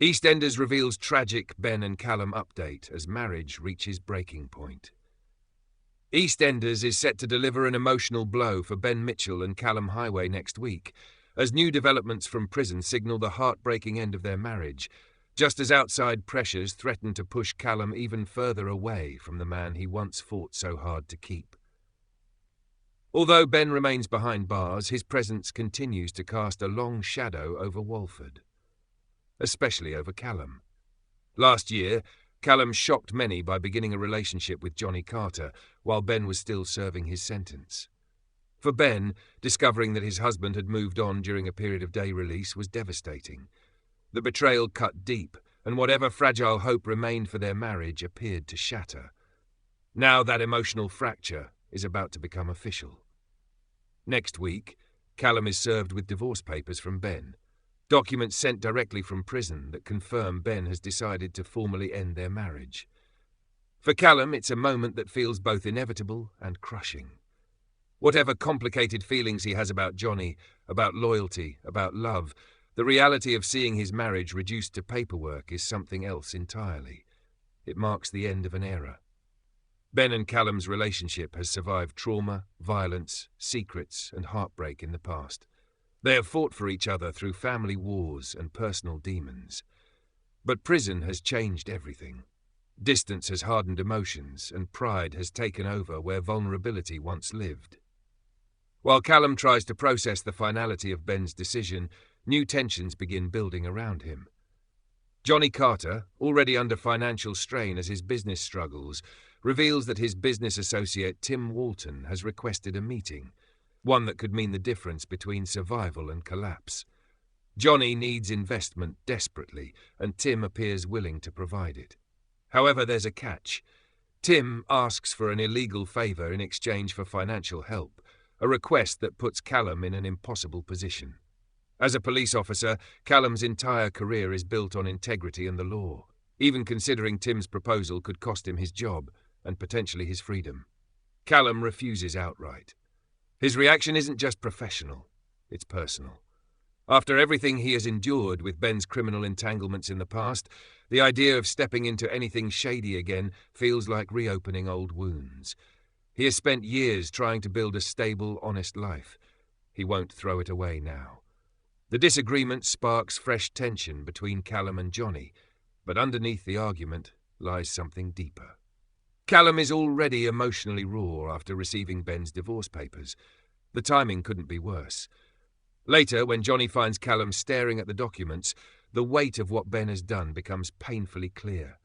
EastEnders reveals tragic Ben and Callum update as marriage reaches breaking point. EastEnders is set to deliver an emotional blow for Ben Mitchell and Callum Highway next week, as new developments from prison signal the heartbreaking end of their marriage, just as outside pressures threaten to push Callum even further away from the man he once fought so hard to keep. Although Ben remains behind bars, his presence continues to cast a long shadow over Walford, especially over Callum. Last year, Callum shocked many by beginning a relationship with Johnny Carter while Ben was still serving his sentence. For Ben, discovering that his husband had moved on during a period of day release was devastating. The betrayal cut deep, and whatever fragile hope remained for their marriage appeared to shatter. Now that emotional fracture is about to become official. Next week, Callum is served with divorce papers from Ben, documents sent directly from prison that confirm Ben has decided to formally end their marriage. For Callum, it's a moment that feels both inevitable and crushing. Whatever complicated feelings he has about Johnny, about loyalty, about love, the reality of seeing his marriage reduced to paperwork is something else entirely. It marks the end of an era. Ben and Callum's relationship has survived trauma, violence, secrets, and heartbreak in the past. They have fought for each other through family wars and personal demons. But prison has changed everything. Distance has hardened emotions, and pride has taken over where vulnerability once lived. While Callum tries to process the finality of Ben's decision, new tensions begin building around him. Johnny Carter, already under financial strain as his business struggles, reveals that his business associate Tim Walton has requested a meeting, one that could mean the difference between survival and collapse. Johnny needs investment desperately, and Tim appears willing to provide it. However, there's a catch. Tim asks for an illegal favor in exchange for financial help, a request that puts Callum in an impossible position. As a police officer, Callum's entire career is built on integrity and the law. Even considering Tim's proposal could cost him his job and potentially his freedom. Callum refuses outright. His reaction isn't just professional, it's personal. After everything he has endured with Ben's criminal entanglements in the past, the idea of stepping into anything shady again feels like reopening old wounds. He has spent years trying to build a stable, honest life. He won't throw it away now. The disagreement sparks fresh tension between Callum and Johnny, but underneath the argument lies something deeper. Callum is already emotionally raw after receiving Ben's divorce papers. The timing couldn't be worse. Later, when Johnny finds Callum staring at the documents, the weight of what Ben has done becomes painfully clear.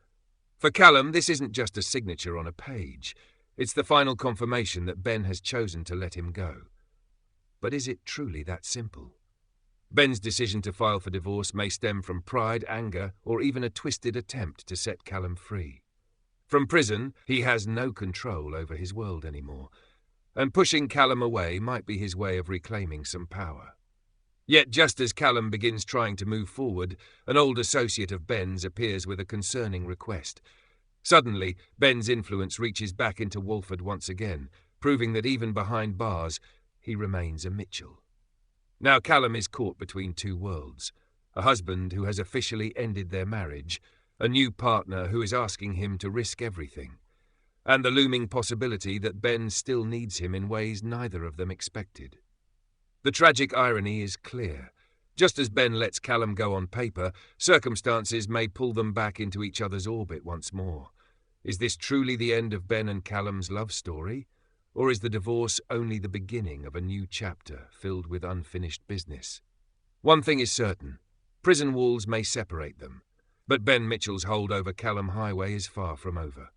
For Callum, this isn't just a signature on a page. It's the final confirmation that Ben has chosen to let him go. But is it truly that simple? Ben's decision to file for divorce may stem from pride, anger, or even a twisted attempt to set Callum free. From prison, he has no control over his world anymore, and pushing Callum away might be his way of reclaiming some power. Yet just as Callum begins trying to move forward, an old associate of Ben's appears with a concerning request. Suddenly, Ben's influence reaches back into Walford once again, proving that even behind bars, he remains a Mitchell. Now Callum is caught between two worlds, a husband who has officially ended their marriage, a new partner who is asking him to risk everything, and the looming possibility that Ben still needs him in ways neither of them expected. The tragic irony is clear. Just as Ben lets Callum go on paper, circumstances may pull them back into each other's orbit once more. Is this truly the end of Ben and Callum's love story? Or is the divorce only the beginning of a new chapter filled with unfinished business? One thing is certain. Prison walls may separate them. But Ben Mitchell's hold over Callum Highway is far from over.